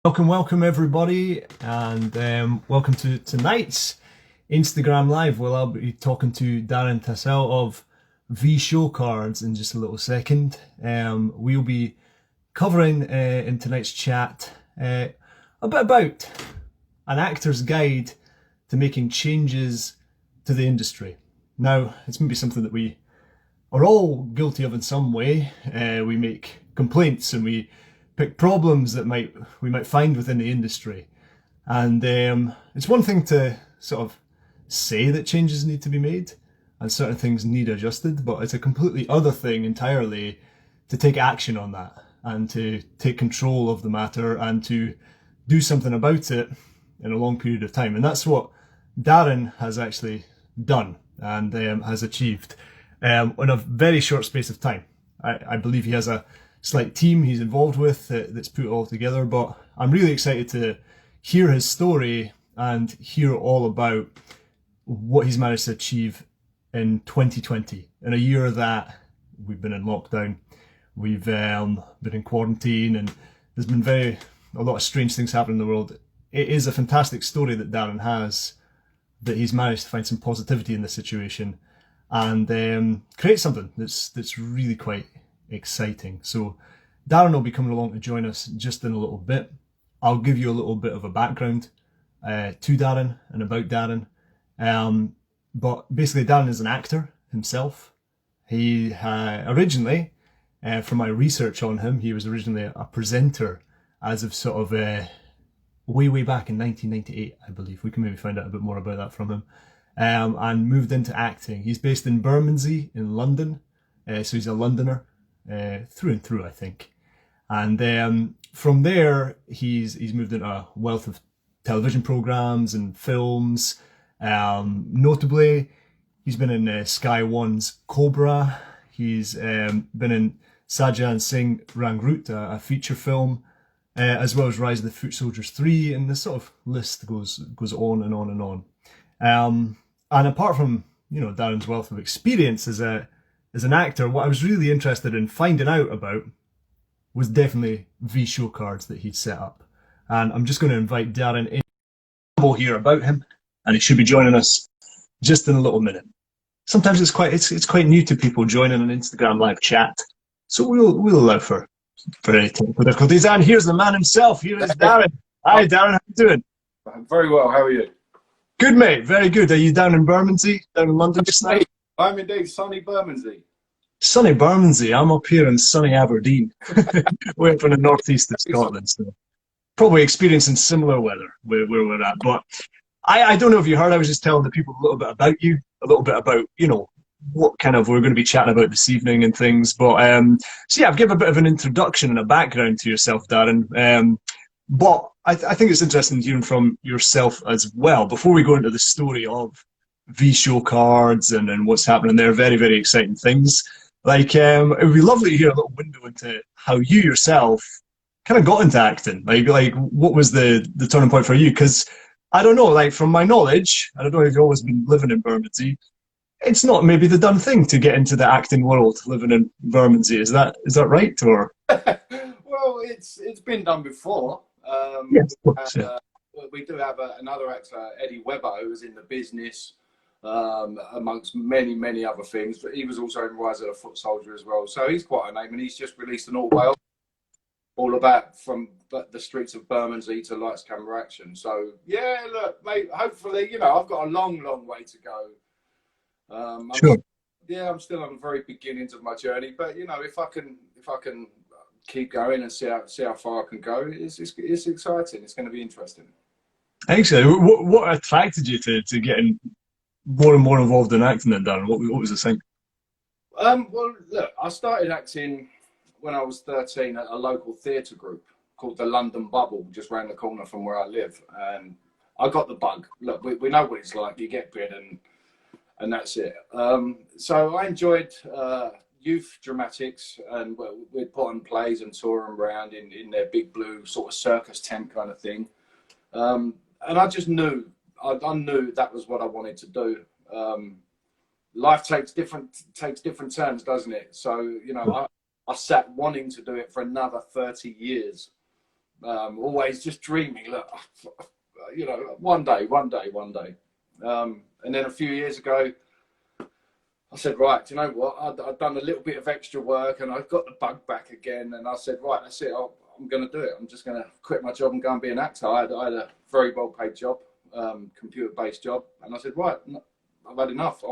Welcome everybody, and welcome to tonight's Instagram Live. Well, I'll be talking to Darren Tassell of VShowcards in just a little second. We'll be covering in tonight's chat a bit about an actor's guide to making changes to the industry. Now, it's maybe something that we are all guilty of in some way. We make complaints and we pick problems that we might find within the industry, and it's one thing to sort of say that changes need to be made and certain things need adjusted, but it's a completely other thing entirely to take action on that and to take control of the matter and to do something about it in a long period of time. And that's what Darren has actually done and has achieved in a very short space of time. I believe he has a slight team he's involved with that's put it all together, but I'm really excited to hear his story and hear all about what he's managed to achieve in 2020, in a year that we've been in lockdown, we've been in quarantine, and there's been a lot of strange things happening in the world. It is a fantastic story that Darren has, that he's managed to find some positivity in the situation and create something that's really quite exciting. So Darren will be coming along to join us just in a little bit. I'll give you a little bit of a background to Darren and about Darren. But basically Darren is an actor himself. He originally, from my research on him, he was originally a presenter as of sort of way back in 1998, I believe. We can maybe find out a bit more about that from him. And moved into acting. He's based in Bermondsey in London, so he's a Londoner through and through, I think. And from there, he's moved into a wealth of television programs and films. Notably, he's been in Sky One's Cobra. He's been in Sajjan Singh Rangroot, a feature film, as well as Rise of the Foot Soldiers 3, and the sort of list goes on and on and on. And apart from, Darren's wealth of experience as an actor, what I was really interested in finding out about was definitely VShowcards that he'd set up. And I'm just going to invite Darren in. We'll hear about him, and he should be joining us just in a little minute. Sometimes it's quite new to people joining an Instagram live chat, so we'll allow for any technical difficulties. And here's the man himself. Here is Darren. Hi, Darren. How you doing? I'm very well. How are you? Good, mate. Very good. Are you down in Bermondsey, down in London just now? I'm indeed sunny Bermondsey. Sunny Bermondsey. I'm up here in sunny Aberdeen. We're from the northeast of Scotland, so probably experiencing similar weather where we're at. But I don't know if you heard, I was just telling the people a little bit about you, a little bit about, what kind of we're going to be chatting about this evening and things. But so yeah, I've given a bit of an introduction and a background to yourself, Darren. But I think it's interesting hearing from yourself as well. Before we go into the story of VShowcards and what's happening there, very, very exciting things. Like, it would be lovely to hear a little window into how you yourself kind of got into acting. Like what was the turning point for you? Because I don't know, like from my knowledge, I don't know if you've always been living in Bermondsey, it's not maybe the done thing to get into the acting world living in Bermondsey. Is that right? Or Well, it's been done before. yes, of course, yeah. We do have another actor, Eddie Webber, who was in the business, amongst many other things. But he was also in Rise of the Foot Soldier as well. So he's quite a name, and he's just released an autobiography all about from the streets of Bermondsey to lights, camera, action. So yeah, look, mate. Hopefully, I've got a long way to go. Sure. I'm still on the very beginnings of my journey, but if I can keep going and see how far I can go, it's exciting. It's going to be interesting. Excellent. What attracted you to getting more and more involved in acting then, Darren? What was the thing? Well, look, I started acting when I was 13 at a local theatre group called the London Bubble, just round the corner from where I live. And I got the bug. Look, we know what it's like. You get bit and that's it. So I enjoyed youth dramatics, and we'd put on plays and tour them around in their big blue sort of circus tent kind of thing. And I just knew, I knew that was what I wanted to do. Life takes different turns, doesn't it? So, I sat wanting to do it for another 30 years. Always just dreaming, look, you know, one day. And then a few years ago, I said, right, do you know what? I'd done a little bit of extra work and I got the bug back again. And I said, right, that's it. I'm going to do it. I'm just going to quit my job and go and be an actor. I had a very well paid job, computer-based job. And I said, right, I've had enough.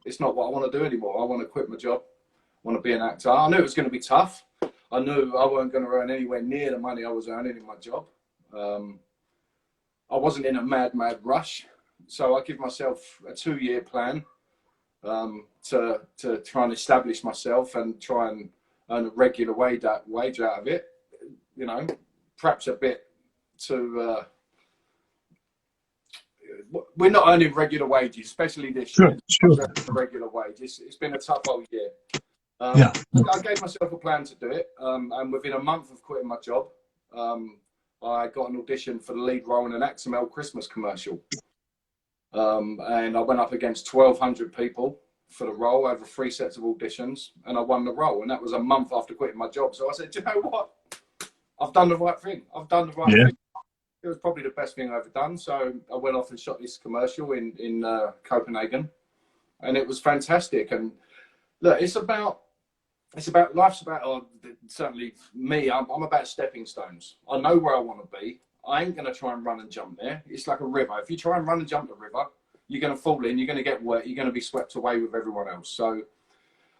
It's not what I want to do anymore. I want to quit my job. I want to be an actor. I knew it was going to be tough. I knew I weren't going to earn anywhere near the money I was earning in my job. I wasn't in a mad rush. So I give myself a 2-year plan to try and establish myself and try and earn a regular wage out of it. You know, perhaps a bit to... we're not earning regular wages, especially this year. Sure. A regular wage. It's been a tough old year. Yeah. I gave myself a plan to do it, and within a month of quitting my job, I got an audition for the lead role in an XML Christmas commercial, and I went up against 1,200 people for the role over 3 sets of auditions, and I won the role. And that was a month after quitting my job. So I said, do you know what? I've done the right thing. Thing. It was probably the best thing I've ever done. So I went off and shot this commercial in Copenhagen, and it was fantastic. And look, life's about, certainly me, I'm about stepping stones. I know where I want to be. I ain't going to try and run and jump there. It's like a river. If you try and run and jump the river, you're going to fall in, you're going to get wet, you're going to be swept away with everyone else. So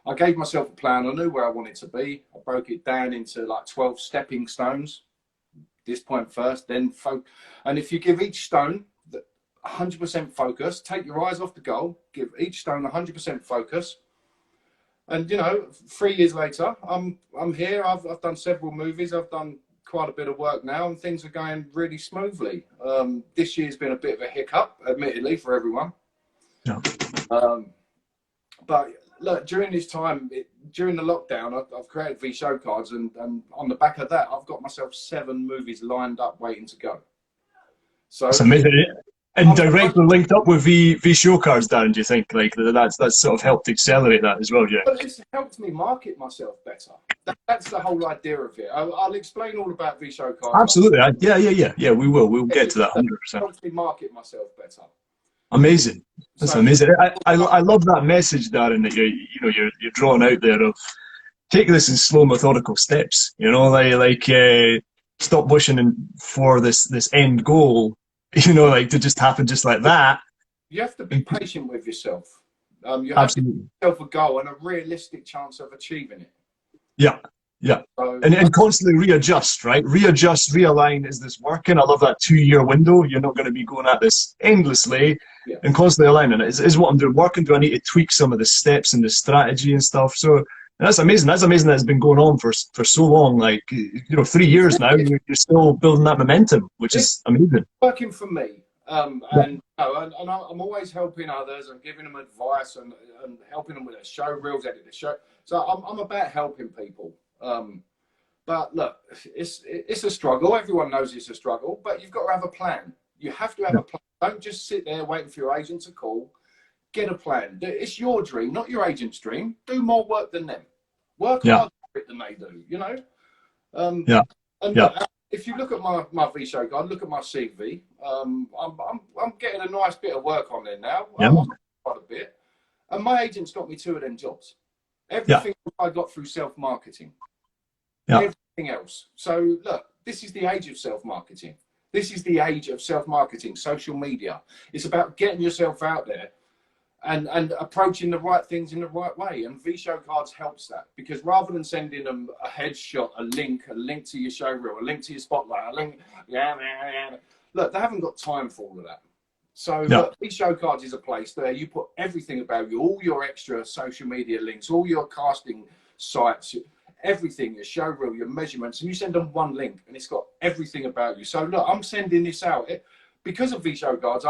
I gave myself a plan. I knew where I wanted to be. I broke it down into like 12 stepping stones. This point first, then focus. And if you give each stone 100% focus, take your eyes off the goal, give each stone 100% focus. And, you know, 3 years later, I'm here. I've done several movies. I've done quite a bit of work now, and things are going really smoothly. This year's been a bit of a hiccup, admittedly, for everyone. Yeah. But look, during this time, during the lockdown, I've created VShowcards, and on the back of that, I've got myself 7 movies lined up waiting to go. So that's amazing. And directly linked up with VShowcards, Darren, do you think like that's sort of helped accelerate that as well? Yeah. But it's helped me market myself better. That's the whole idea of it. I'll explain all about VShowcards. Absolutely. Yeah. We will. We'll get to that 100%. It helps me market myself better. Amazing. That's amazing. I love that message, Darren, that you're drawing out there of take this in slow, methodical steps. You know, like stop wishing for this end goal. You know, like to just happen just like that. You have to be patient with yourself. You have Absolutely. to give yourself a goal and a realistic chance of achieving it. Yeah. So, and constantly readjust, right? Readjust, realign. Is this working? I love that 2-year window. You're not going to be going at this endlessly and constantly aligning it. Is what I'm doing working? Do I need to tweak some of the steps and the strategy and stuff? So that's amazing. That's amazing that it's been going on for so long. Like, 3 years now, you're still building that momentum, which is amazing. Working for me. And I'm always helping others and giving them advice and helping them with their show reels, edit the show. So I'm about helping people. But look, it's a struggle. Everyone knows it's a struggle, but you've got to have a plan. You have to have a plan. Don't just sit there waiting for your agent to call. Get a plan. It's your dream, not your agent's dream. Do more work than them. Work harder than they do, you know? If you look at my VShowcard, look at my CV, I'm getting a nice bit of work on there now. Quite a bit. And my agent's got me 2 of them jobs. Everything I got through self-marketing. Everything else. So look, this is the age of self-marketing. This is the age of self-marketing, social media. It's about getting yourself out there and approaching the right things in the right way. And VShowcards helps that, because rather than sending them a headshot, a link to your show reel, a link to your spotlight, a link, look, they haven't got time for all of that. So look, VShowcards is a place where you put everything about you, all your extra social media links, all your casting sites, everything, your show reel, your measurements, and you send them one link and it's got everything about you. So look, I'm sending this out. Because of VShowcards,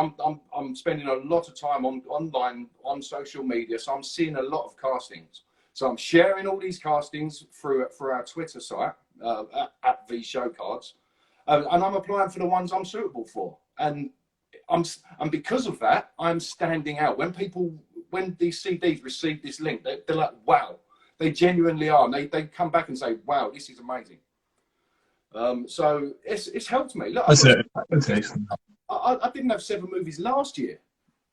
I'm spending a lot of time online on social media, so I'm seeing a lot of castings. So I'm sharing all these castings through our Twitter site at VShowcards, and I'm applying for the ones I'm suitable for. And because of that, I'm standing out. When these CDs receive this link, they're like, wow, they genuinely are. And they come back and say, wow, this is amazing. So it's helped me. Look, I've That's got it. That's excellent. I didn't have 7 movies last year.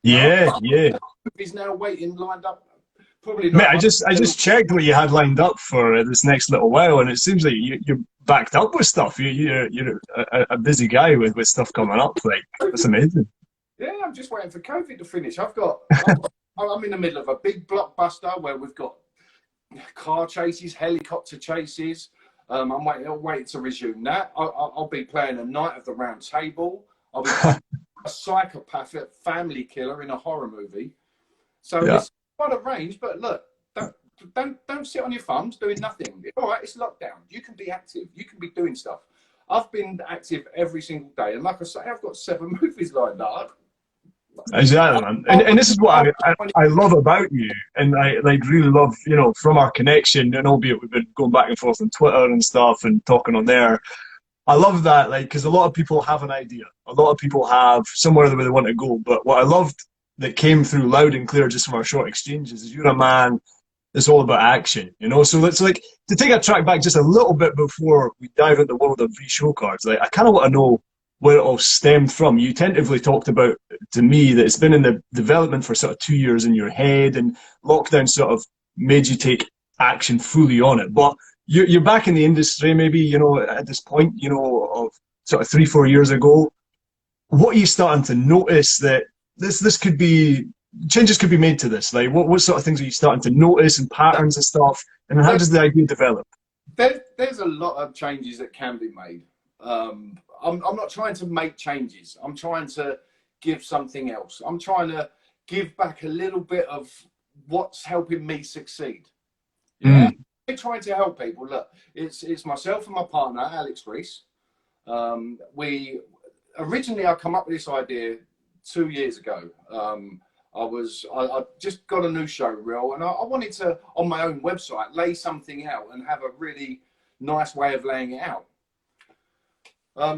You know, Yeah, yeah. movies now waiting lined up. Probably Mate, not. I just checked what you had lined up for this next little while, and it seems like you're backed up with stuff. You're a busy guy with stuff coming up. Like, that's amazing. Yeah, I'm just waiting for COVID to finish. I'm in the middle of a big blockbuster where we've got car chases, helicopter chases. I'm waiting to resume that. I'll be playing a Knight of the Round Table. I'll be playing a psychopathic family killer in a horror movie. So Yeah. it's quite a range. But look, don't sit on your thumbs doing nothing. All right, it's lockdown. You can be active. You can be doing stuff. I've been active every single day, and like I say, I've got 7 movies lined up. Exactly, man. And this is what I love about you, and I like really love, you know, from our connection, and albeit we've been going back and forth on Twitter and stuff and talking on there. I love that, like, because a lot of people have an idea. A lot of people have somewhere where they want to go. But what I loved that came through loud and clear just from our short exchanges is you're a man that's all about action, you know? So let's, like, to take a track back just a little bit before we dive into the world of VShowcards, like, I kind of want to know where it all stemmed from. You tentatively talked about, to me, that it's been in the development for sort of 2 years in your head, and lockdown sort of made you take action fully on it. But you're back in the industry, maybe, you know, at this point, you know, of sort of 3-4 years ago. What are you starting to notice that this could be, changes could be made to this? Like, what sort of things are you starting to notice, and patterns and stuff? And then how does the idea develop? There's a lot of changes that can be made. I'm not trying to make changes. I'm trying to give something else. I'm trying to give back a little bit of what's helping me succeed. Yeah. I'm trying to help people. Look, it's myself and my partner, Alex Reese. We originally, I come up with this idea 2 years ago. I just got a new show reel, and I wanted to, on my own website, lay something out and have a really nice way of laying it out.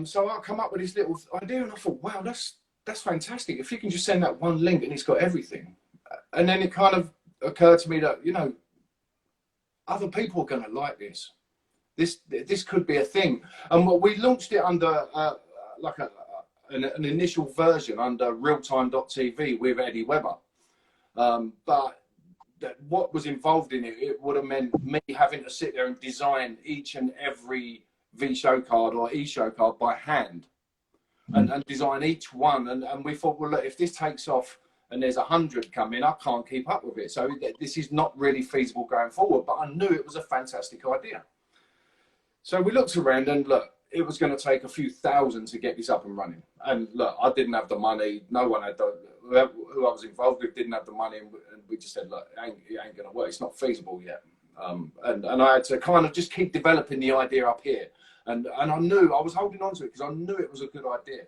So I come up with this little idea, and I thought, wow, that's fantastic. If you can just send that one link and it's got everything. And then it kind of occurred to me that, you know, other people are going to like this. This could be a thing. And we launched it under like an initial version under realtime.tv with Eddie Webber. But what was involved in it, it would have meant me having to sit there and design each and every VShowcard or eShowcard by hand, and design each one. And we thought, well, look, if this takes off and there's 100 coming, I can't keep up with it. So this is not really feasible going forward. But I knew it was a fantastic idea. So we looked around, and look, it was going to take a few thousand to get this up and running. And look, I didn't have the money. No one had who I was involved with didn't have the money. And we just said, look, it ain't going to work. It's not feasible yet. And I had to kind of just keep developing the idea up here. And I knew I was holding on to it because I knew it was a good idea.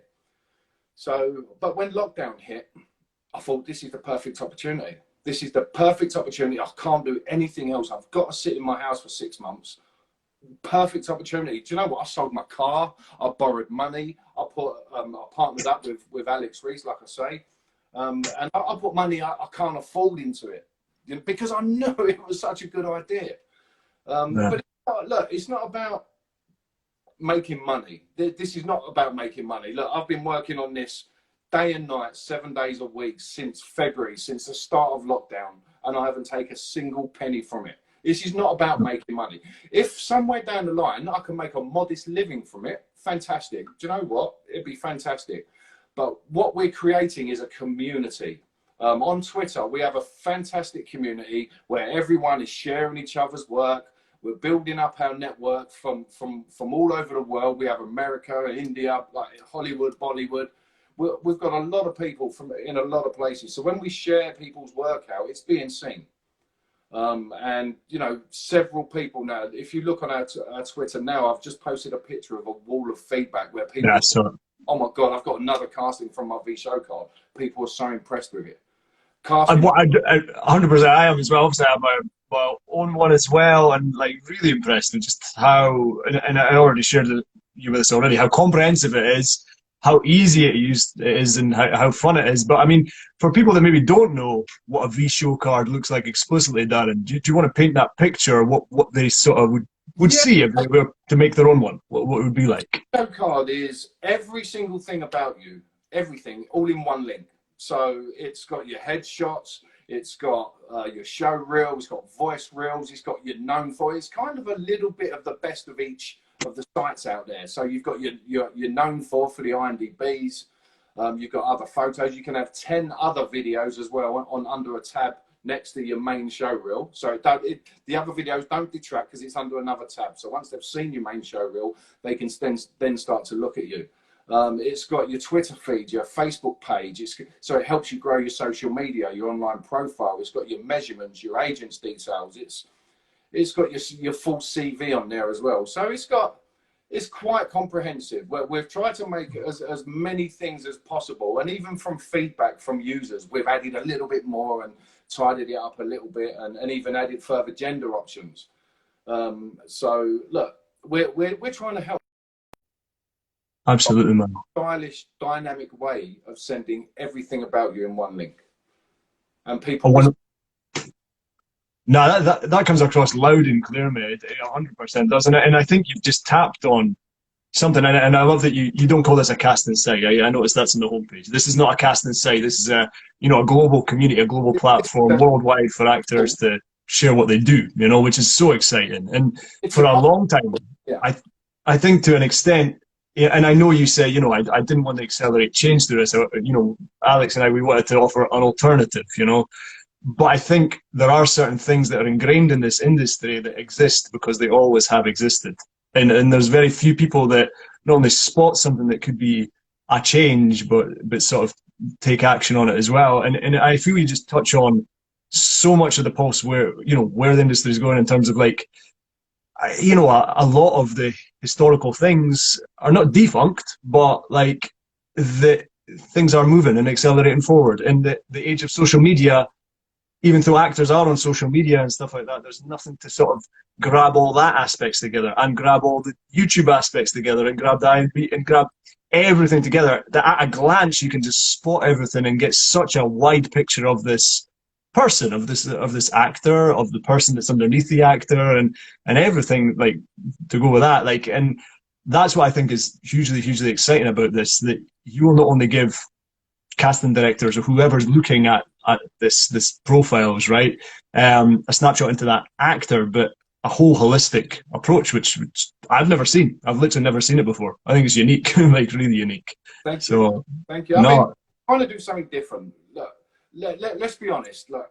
So, but when lockdown hit, I thought, this is the perfect opportunity. This is the perfect opportunity. I can't do anything else. I've got to sit in my house for 6 months. Perfect opportunity. Do you know what? I sold my car. I borrowed money. I partnered up with Alex Reese, like I say. And I put money I can't afford into it, you know, because I knew it was such a good idea. But look, it's not about making money. This is not about making money. Look, I've been working on this day and night, 7 days a week since February, since the start of lockdown, and I haven't taken a single penny from it. This is not about making money. If somewhere down the line I can make a modest living from it, fantastic. Do you know what? It'd be fantastic. But what we're creating is a community. On Twitter, we have a fantastic community where everyone is sharing each other's work. We're building up our network from all over the world. We have America, India, like Hollywood, Bollywood. We've got a lot of people in a lot of places. So when we share people's work out, it's being seen. And, you know, several people now, if you look on our Twitter now, I've just posted a picture of a wall of feedback where people, oh my God, I've got another casting from my VShowcard. People are so impressed with it. 100%, I am as well. Obviously, I have my own one as well, and like really impressed with just how, and I already shared you with us already, how comprehensive it is, how easy it is, and how fun it is. But I mean, for people that maybe don't know what a VShowcard looks like explicitly, Darren, do you want to paint that picture? What they sort of would would Yeah, see if they were to make their own one? What it would be like? show card is every single thing about you, everything, all in one link. So it's got your headshots, it's got your show reel, it's got voice reels, it's got your known for. It's kind of a little bit of the best of each of the sites out there. So you've got your known for the IMDb's. You've got other photos. You can have 10 other videos as well on under a tab next to your main show reel. So the other videos don't detract because it's under another tab. So once they've seen your main show reel, they can then start to look at you. It's got your Twitter feed, your Facebook page. So it helps you grow your social media, your online profile. It's got your measurements, your agent's details. It's got your full CV on there as well. So it's quite comprehensive. We've tried to make as many things as possible. And even from feedback from users, we've added a little bit more and tidied it up a little bit and even added further gender options. So look, we're trying to help. Absolutely, man. Stylish, dynamic way of sending everything about you in one link. And people... No, that comes across loud and clear, mate. It 100% does. And I think you've just tapped on something. And I love that you don't call this a casting site. I noticed that's on the homepage. This is not a casting site. This is a global community, a global platform worldwide for actors to share what they do, which is so exciting. And for a long time, I think to an extent, and I know you say, I didn't want to accelerate change through this. Alex and I, we wanted to offer an alternative, But I think there are certain things that are ingrained in this industry that exist because they always have existed. And there's very few people that not only spot something that could be a change, but sort of take action on it as well. And I feel you just touch on so much of the pulse where the industry is going in terms of like, a lot of the historical things are not defunct, but like the things are moving and accelerating forward. And the age of social media, even though actors are on social media and stuff like that, there's nothing to sort of grab all that aspects together and grab all the YouTube aspects together and grab the IMDb and grab everything together. That at a glance you can just spot everything and get such a wide picture of this person, of this actor, of the person that's underneath the actor, and everything like to go with that. Like, and that's what I think is hugely exciting about this. That you will not only give casting directors or whoever's looking at this profiles, right, a snapshot into that actor, but a whole holistic approach, which I've never seen. I've literally never seen it before. I think it's unique, like really unique. Thank you. So, thank you. I mean, trying to do something different. Look, let's be honest. Look,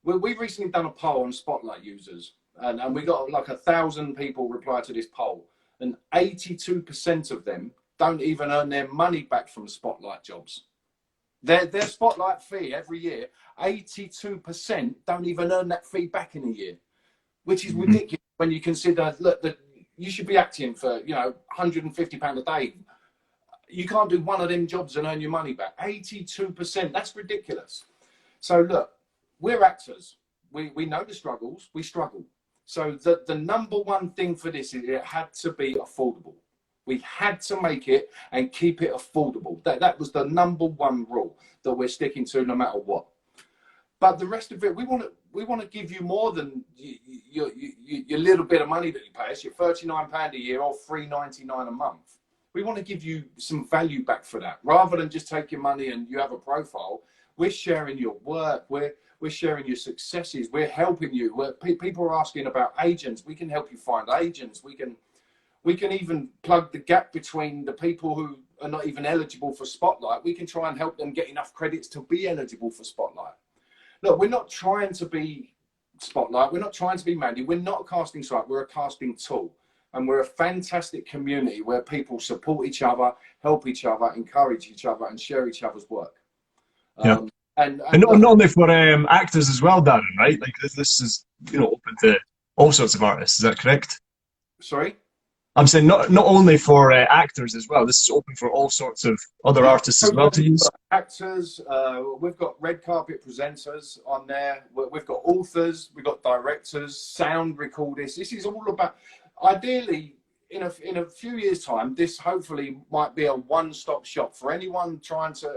we've recently done a poll on Spotlight users, and we got like 1,000 people reply to this poll, and 82% of them don't even earn their money back from Spotlight jobs. Their Spotlight fee every year, 82% don't even earn that fee back in a year, which is ridiculous when you consider, look, that you should be acting for, £150 a day. You can't do one of them jobs and earn your money back. 82%, that's ridiculous. So look, we're actors. We know the struggles, we struggle. So the number one thing for this is it had to be affordable. We had to make it and keep it affordable. That was the number one rule that we're sticking to no matter what. But the rest of it, we want to give you more than your little bit of money that you pay us, your £39 a year or $3.99 a month. We want to give you some value back for that. Rather than just take your money and you have a profile, we're sharing your work. We're sharing your successes. We're helping you. People are asking about agents. We can help you find agents. We can even plug the gap between the people who are not even eligible for Spotlight. We can try and help them get enough credits to be eligible for Spotlight. Look, we're not trying to be Spotlight. We're not trying to be Mandy. We're not a casting site. We're a casting tool. And we're a fantastic community where people support each other, help each other, encourage each other, and share each other's work. Yeah. And not only for actors as well, Darren, right? Like this is open to all sorts of artists. Is that correct? Sorry? I'm saying not only for actors as well. This is open for all sorts of other artists as well to use. Actors, we've got red carpet presenters on there. We've got authors, we've got directors, sound recorders. This is all about. Ideally, in a few years' time, this hopefully might be a one-stop shop for anyone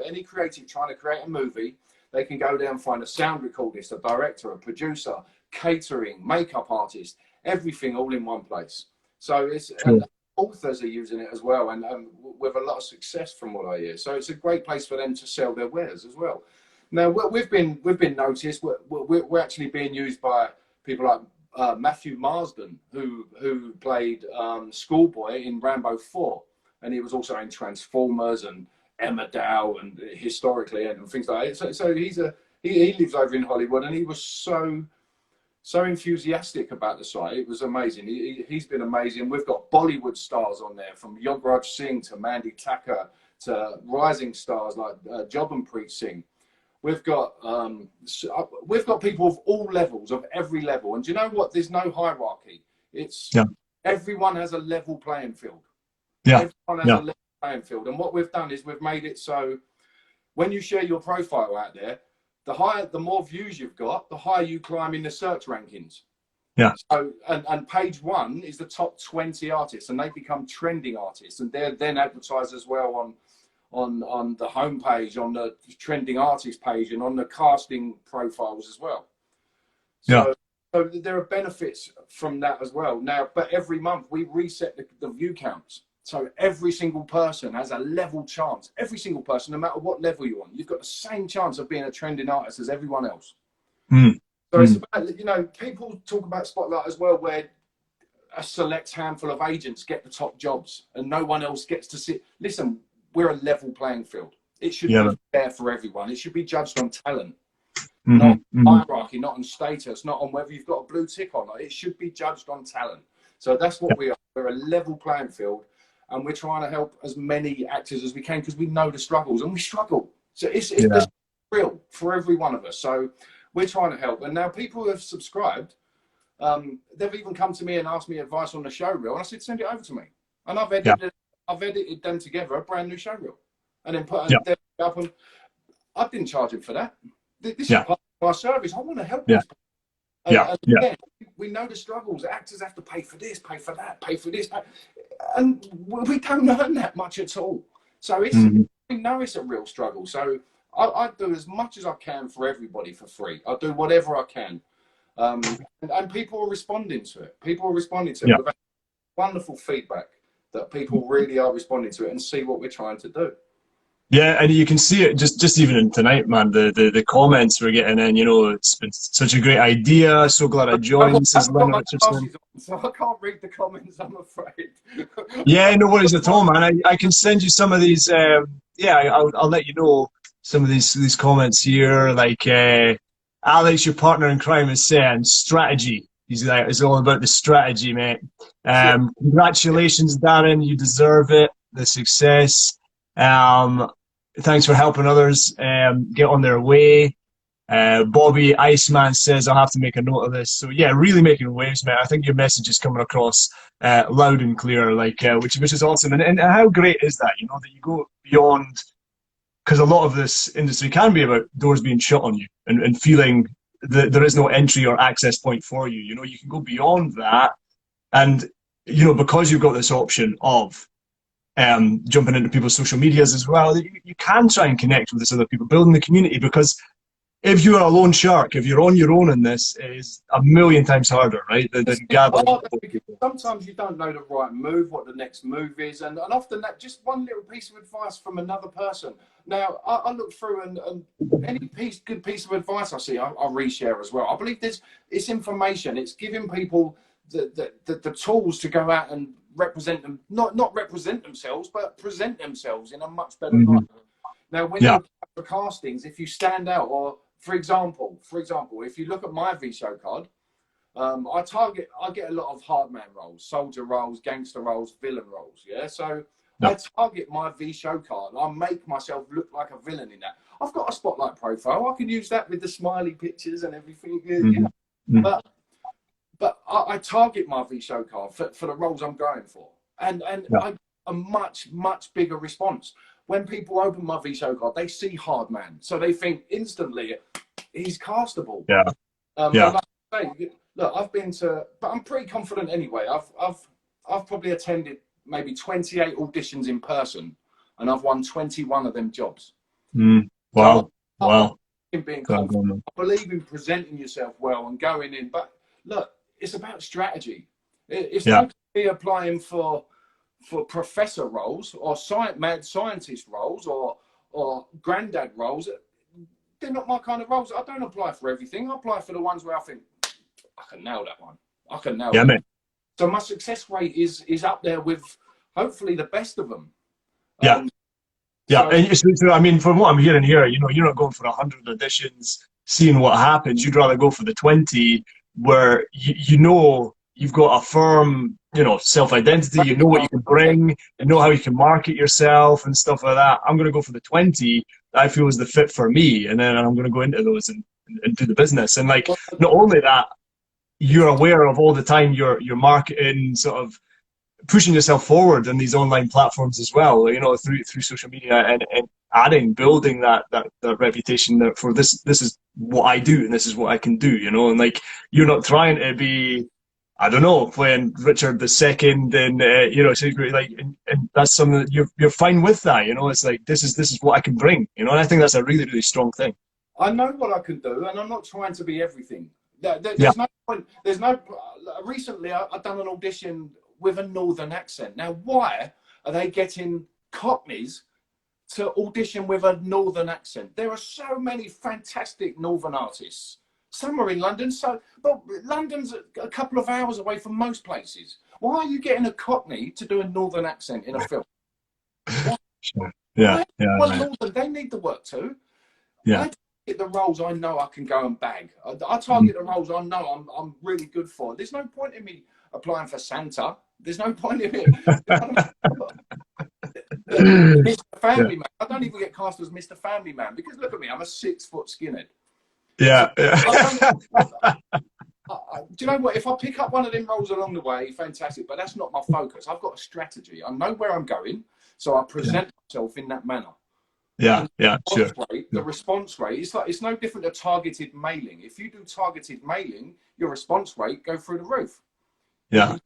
any creative trying to create a movie. They can go there and find a sound recordist, a director, a producer, catering, makeup artist, everything all in one place. So it's Sure. and authors are using it as well, and with a lot of success from what I hear. So it's a great place for them to sell their wares as well. Now we've been noticed. We're actually being used by people like Matthew Marsden, who played Schoolboy in Rambo 4, and he was also in Transformers and Emmerdale and historically and things like that. So he lives over in Hollywood, and he was so enthusiastic about the site. It was amazing. He's been amazing. We've got Bollywood stars on there, from Yograj Singh to Mandy Thacker to rising stars like Jobinpreet Singh. We've got people of all levels, of every level. And do you know what? There's no hierarchy. It's everyone has a level playing field. Everyone has a level playing field. And what we've done is we've made it so when you share your profile out there, the more views you've got, the higher you climb in the search rankings. Yeah. So and page 1 is the top 20 artists, and they become trending artists, and they're then advertised as well on the homepage, on the trending artist page, and on the casting profiles as well. So there are benefits from that as well. Now, but every month we reset the view counts. So every single person has a level chance. Every single person, no matter what level you're on, you've got the same chance of being a trending artist as everyone else. So it's about, people talk about Spotlight as well, where a select handful of agents get the top jobs and no one else gets to sit. Listen, we're a level playing field. It should be fair for everyone. It should be judged on talent, not hierarchy, not on status, not on whether you've got a blue tick or not. It should be judged on talent. So that's what we are. We're a level playing field. And we're trying to help as many actors as we can because we know the struggles, and we struggle. So it's real for every one of us. So we're trying to help. And now people who have subscribed, they've even come to me and asked me advice on the show reel. And I said, send it over to me. And I've edited them together a brand new show reel, and then put them up. And I didn't charge him for that. This is part of my service. I want to help them. Again, we know the struggles. Actors have to pay for this, pay for that, pay for this, and we don't earn that much at all. So it's we know it's a real struggle. So I do as much as I can for everybody for free. I do whatever I can, and people are responding to it. People are responding to it. We've had wonderful feedback that people really are responding to it and see what we're trying to do. Yeah, and you can see it just even in tonight, man. The comments we're getting in, it's been such a great idea. So glad I joined. Says Leonard Richardson. So I can't read the comments, I'm afraid. Yeah, no worries at all, man. I can send you some of these. I'll let you know some of these comments here. Like Alex, your partner in crime, is saying strategy. He's like, it's all about the strategy, mate. Congratulations, Darren. You deserve it. The success. Thanks for helping others get on their way. Bobby Iceman says, I'll have to make a note of this. So yeah, really making waves, mate. I think your message is coming across loud and clear, which is awesome. And how great is that, that you go beyond, because a lot of this industry can be about doors being shut on you and feeling that there is no entry or access point for you. You can go beyond that. And, because you've got this option of jumping into people's social medias as well, you can try and connect with these other people, building the community, because if you're a lone shark, if you're on your own in this, it is a million times harder, right? Than gathering. Sometimes you don't know the right move, what the next move is, and often that just one little piece of advice from another person. Now, I look through and any good piece of advice I see, I reshare as well. I believe it's information. It's giving people the tools to go out and represent them, not represent themselves, but present themselves in a much better light. Now, when you apply for castings, if you stand out, or for example, if you look at my VShow card, I get a lot of hard man roles, soldier roles, gangster roles, villain roles. Yeah, so I target my VShow card. I make myself look like a villain in that. I've got a Spotlight profile. I can use that with the smiley pictures and everything. But I target my VShow card for the roles I'm going for, and I get a much bigger response. When people open my VShow card, they see hard man, so they think instantly he's castable. Like I say, look, I've been to, but I'm pretty confident anyway. I've probably attended maybe 28 auditions in person, and I've won 21 of them jobs. Wow. In being confident. I believe in presenting yourself well and going in. But look, it's about strategy. It's Yeah. no be applying for professor roles or mad scientist roles or granddad roles. They're not my kind of roles. I don't apply for everything. I apply for the ones where I think I can nail that one. I can nail Yeah, that. mate. So my success rate is up there with hopefully the best of them. Yeah. Yeah, So and I mean, from what I'm hearing here, you know, you're not going for 100 auditions, seeing what happens. You'd rather go for the 20, where you know you've got a firm, you know, self-identity. You know what you can bring. You know how you can market yourself and stuff like that. I'm going to go for the 20 that I feel is the fit for me, and then I'm going to go into those and do the business. And like, not only that, you're aware of all the time your marketing sort of pushing yourself forward in these online platforms as well, you know, through social media and adding, building that reputation that for this is what I do and this is what I can do, you know, and like you're not trying to be, I don't know, playing Richard II and you know, so like, and that's something that you're fine with that, you know. It's like this is what I can bring, you know, and I think that's a really, really strong thing. I know what I can do, and I'm not trying to be everything. There's Yeah. no point. There's no. Recently, I've done an audition with a northern accent. Now, why are they getting Cockneys to audition with a northern accent? There are so many fantastic northern artists. Some are in London, but London's a couple of hours away from most places. Why are you getting a Cockney to do a northern accent in a film? Sure. Yeah. Yeah. Well, Right. northern, they need the work too. Yeah. I target the roles I know I can go and bag. I target the roles I know I'm really good for. There's no point in me applying for Santa. There's no point in it. Mr. Family Man. I don't even get cast as Mr. Family Man because look at me, I'm a 6 foot skinhead. Yeah. So Yeah. do you know what? If I pick up one of them roles along the way, fantastic. But that's not my focus. I've got a strategy. I know where I'm going, so I present myself in that manner. Yeah. Yeah. Sure. The response rate is like it's no different to targeted mailing. If you do targeted mailing, your response rate go through the roof. Yeah.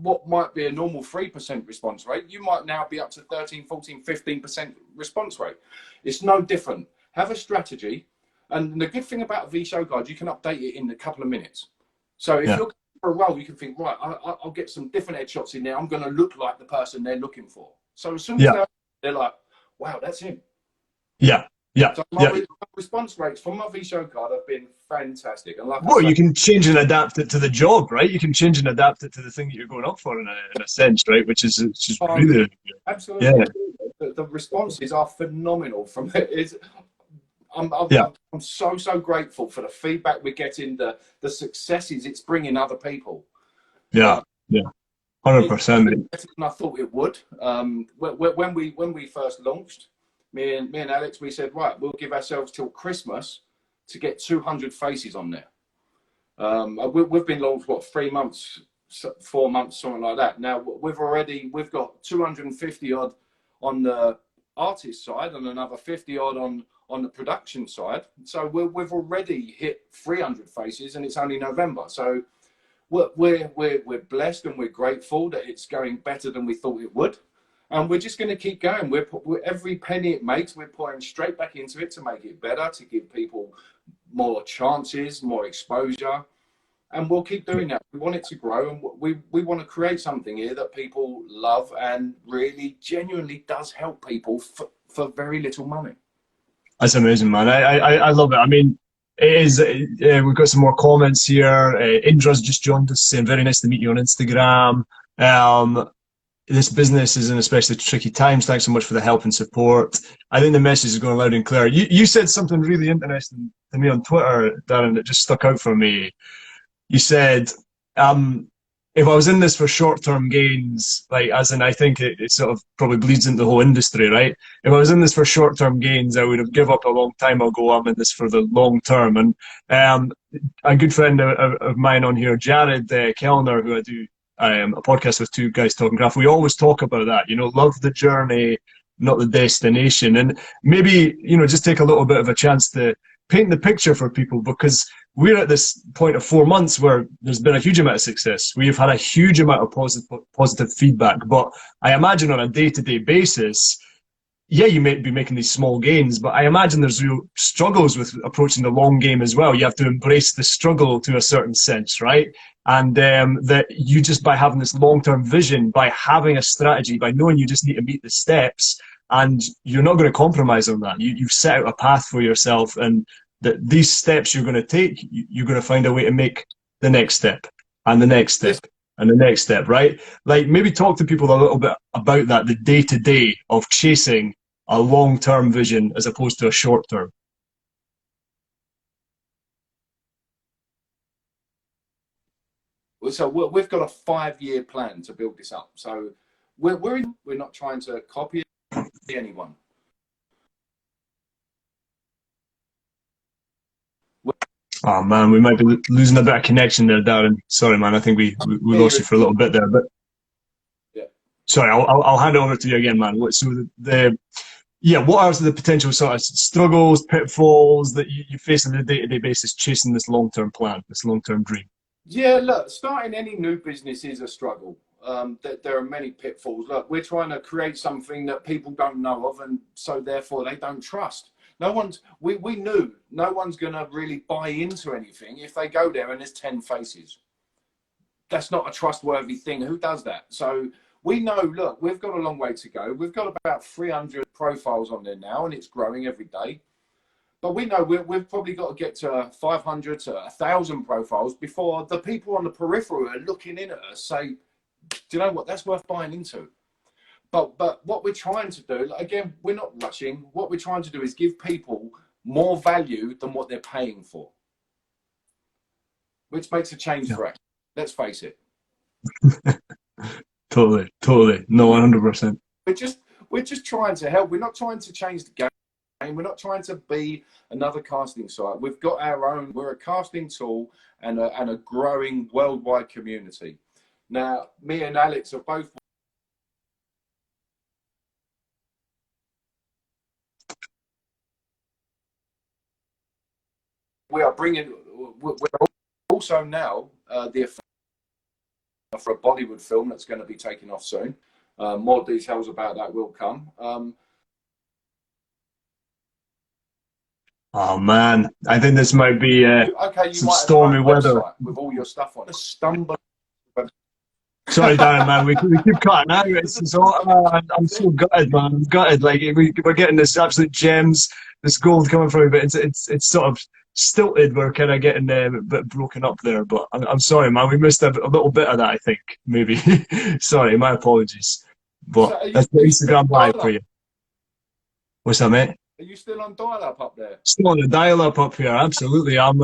What might be a normal 3% response rate, you might now be up to 13, 14, 15% response rate. It's no different. Have a strategy. And the good thing about VShowcards, you can update it in a couple of minutes. So if you're going for a role, you can think, right, I'll get some different headshots in there. I'm going to look like the person they're looking for. So as soon as they're like, wow, that's him. Yeah. Yeah. So my response rates from my VShowcard have been fantastic. And like well, you can change and adapt it to the job, right? You can change and adapt it to the thing that you're going up for in a sense, right? Which is really absolutely. Yeah. The responses are phenomenal from it. I'm so grateful for the feedback we're getting, the successes it's bringing other people. Yeah, 100%. Better than I thought it would. When we first launched, me and Alex, we said, right, we'll give ourselves till Christmas to get 200 faces on there. We've been launched, what, 3 months, 4 months, something like that. Now we've got 250 odd on the artist side and another 50 odd on the production side. So we've already hit 300 faces, and it's only November. So we're blessed and we're grateful that it's going better than we thought it would. And we're just going to keep going. We're every penny it makes, we're pouring straight back into it to make it better, to give people more chances, more exposure. And we'll keep doing that. We want it to grow, and we want to create something here that people love and really genuinely does help people for very little money. That's amazing, man. I love it. I mean, it is. We've got some more comments here. Indra's just joined us saying, very nice to meet you on Instagram. This business is in especially tricky times. Thanks so much for the help and support. I think the message is going loud and clear. You said something really interesting to me on Twitter, Darren, that just stuck out for me. You said, if I was in this for short-term gains, like as in, I think it sort of probably bleeds into the whole industry, right? If I was in this for short-term gains, I would have given up a long time ago. I'm in this for the long term. And a good friend of mine on here, Jared Kellner, who I do a podcast with, Two Guys Talking Craft, we always talk about that, you know, love the journey, not the destination. And maybe, you know, just take a little bit of a chance to paint the picture for people, because we're at this point of 4 months where there's been a huge amount of success. We've had a huge amount of positive feedback, but I imagine on a day-to-day basis, yeah, you may be making these small gains, but I imagine there's real struggles with approaching the long game as well. You have to embrace the struggle to a certain sense, right? And that you just by having this long-term vision, by having a strategy, by knowing you just need to meet the steps, and you're not going to compromise on that. You've set out a path for yourself, and that these steps you're going to take, you're going to find a way to make the next step and the next step and the next step, right? Like maybe talk to people a little bit about that, the day-to-day of chasing a long-term vision as opposed to a short-term. So we've got a 5-year plan to build this up. So we're not trying to copy anyone. Oh man, we might be losing a bit of connection there, Darren. Sorry, man. I think we lost you for a little bit there, but yeah. Sorry, I'll hand it over to you again, man. So yeah, what are the potential sort of struggles, pitfalls that you face on a day-to-day basis chasing this long-term plan, this long-term dream? Yeah, look, starting any new business is a struggle. There are many pitfalls. Look, we're trying to create something that people don't know of, and so therefore they don't trust. We knew no one's going to really buy into anything if they go there and there's 10 faces. That's not a trustworthy thing. Who does that? So we know, look, we've got a long way to go. We've got about 300 profiles on there now, and it's growing every day. But we know we've probably got to get to 500 to 1,000 profiles before the people on the periphery are looking in at us say, do you know what, that's worth buying into. But what we're trying to do, again, we're not rushing. What we're trying to do is give people more value than what they're paying for, which makes a change for us. Let's face it. Totally. No, 100%. We're just trying to help. We're not trying to change the game. We're not trying to be another casting site. We've got our own. We're a casting tool and a growing worldwide community. Now, me and Alex are both. We are bringing. We're also now for a Bollywood film that's going to be taking off soon. More details about that will come. Oh man, I think this might be some stormy weather with all your stuff on. Stumble. Sorry, Darren, man. We keep cutting out. I'm so gutted, man. I'm gutted. Like we're getting this absolute gems, this gold coming from you, but it's sort of stilted. We're kind of getting a bit broken up there. But I'm sorry, man. We missed a little bit of that. I think maybe. Sorry, my apologies. But so that's the Instagram live for you. What's that, mate? Are you still on dial-up up there? Still on the dial-up up here, absolutely. I'm,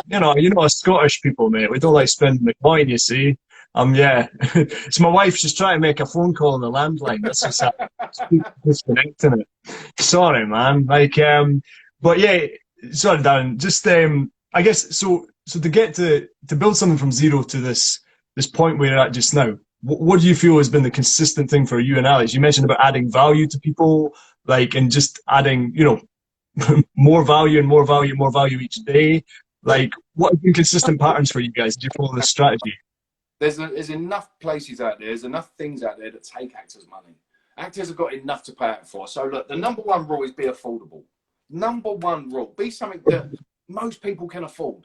you know, us Scottish people, mate. We don't like spending the coin, you see. Yeah. It's my wife. She's trying to make a phone call on the landline. That's just disconnecting it. Sorry, man. But yeah. Sorry, Darren. Just, I guess so. To get to build something from zero to this point where you're at just now, what do you feel has been the consistent thing for you and Alex? You mentioned about adding value to people, and just adding, more value and more value, more value each day. Like, what have been consistent patterns for you guys? Do you follow this strategy? There's enough places out there, there's enough things out there that take actors' money. Actors have got enough to pay out for. So look, the number one rule is be affordable. Number one rule, be something that most people can afford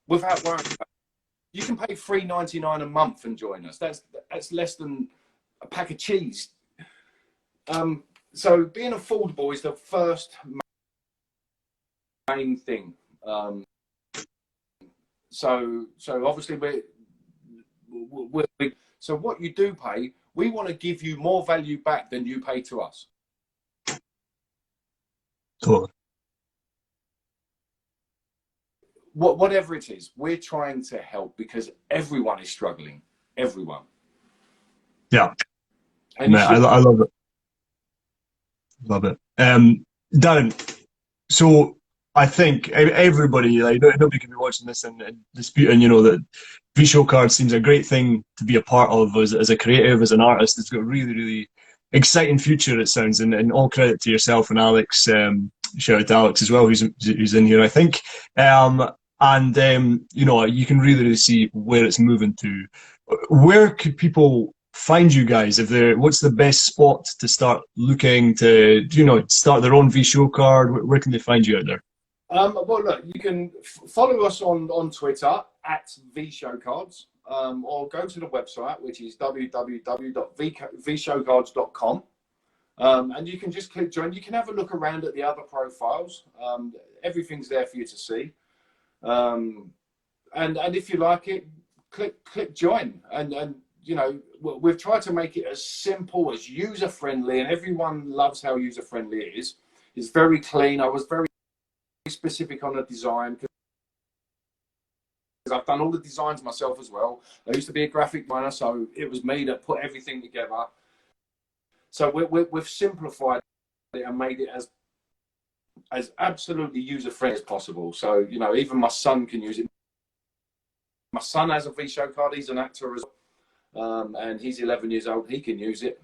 without worrying about it. You can pay $3.99 a month and join us. That's less than a pack of cheese. So being affordable is the first main thing. So obviously so what you do pay, we want to give you more value back than you pay to us. Totally. Whatever it is, we're trying to help because everyone is struggling. Everyone. Yeah. Man, I love it. Love it. Darren, so I think everybody, nobody can be watching this and disputing, that VShowcards seems a great thing to be a part of as a creative, as an artist. It's got a really, really exciting future, it sounds, and all credit to yourself and Alex. Shout out to Alex as well, who's in here, I think. You can really, really see where it's moving to. Where could people find you guys? What's the best spot to start looking to, start their own VShow card? Where can they find you out there? Well, look, you can follow us on Twitter at VShowcards, or go to the website, which is www.vshowcards.com. And you can just click join. You can have a look around at the other profiles. Everything's there for you to see. And if you like it, click join. And we've tried to make it as simple, as user friendly, and everyone loves how user friendly it is. It's very clean. I was very specific on the design because I've done all the designs myself as well. I used to be a graphic designer, so it was me that put everything together. So we've simplified it and made it as absolutely user friendly as possible. So even my son can use it. My son has a VShow card. He's an actor as well, and he's 11 years old. He can use it.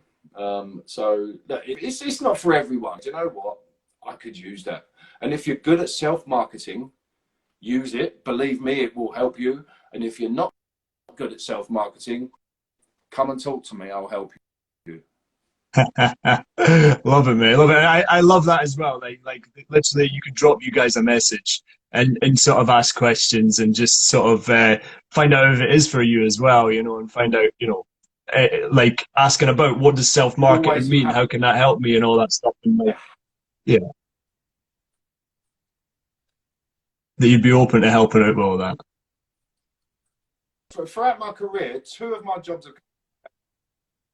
So it's not for everyone. Do you know what? I could use that. And if you're good at self-marketing, use it. Believe me, it will help you. And if you're not good at self-marketing, come and talk to me. I'll help you. Love it, mate. Love it. I love that as well. Like literally, you could drop you guys a message and sort of ask questions and just sort of find out if it is for you as well, and find out, like asking about what does self-marketing mean? How can that help me and all that stuff. And yeah. That you'd be open to helping out with all that. Throughout my career, 2 of my jobs have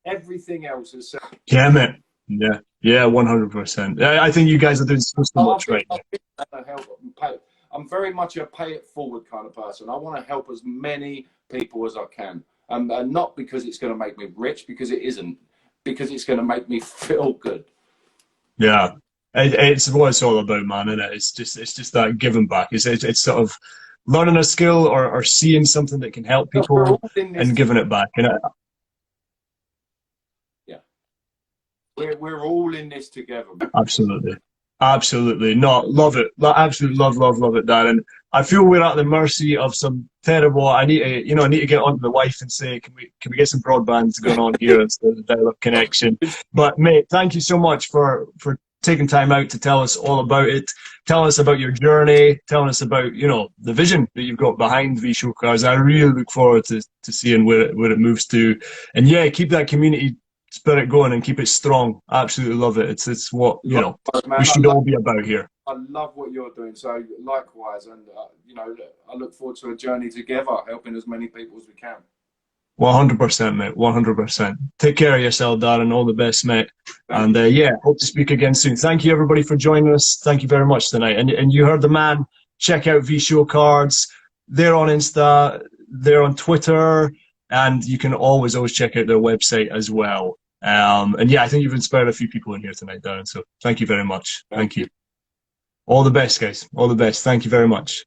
everything else is. Yeah, mate. Yeah, 100%. I think you guys are doing so much right now. I'm very much a pay it forward kind of person. I want to help as many people as I can, and not because it's going to make me rich, because it isn't, because it's going to make me feel good. Yeah. It's what it's all about, man, isn't it? It's just that giving back. It's sort of learning a skill or seeing something that can help people and giving it back. Yeah, we're all in this together. Absolutely. No, love it. Absolutely love it, Darren. I feel we're at the mercy of some terrible. I need to get on to the wife and say, can we get some broadband going on here instead of the dial-up connection? But mate, thank you so much for taking time out to tell us all about it, telling us about your journey, telling us about the vision that you've got behind VShowcards. I really look forward to seeing where it moves to, and yeah, keep that community spirit going and keep it strong. Absolutely love it. It's what we should all be about here. I love what you're doing, so likewise, and I look forward to a journey together, helping as many people as we can. 100%, mate. 100%. Take care of yourself, Darren. All the best, mate. And hope to speak again soon. Thank you, everybody, for joining us. Thank you very much tonight. And you heard the man. Check out VShowcards. They're on Insta. They're on Twitter. And you can always check out their website as well. And yeah, I think you've inspired a few people in here tonight, Darren. So thank you very much. Thank you. All the best, guys. All the best. Thank you very much.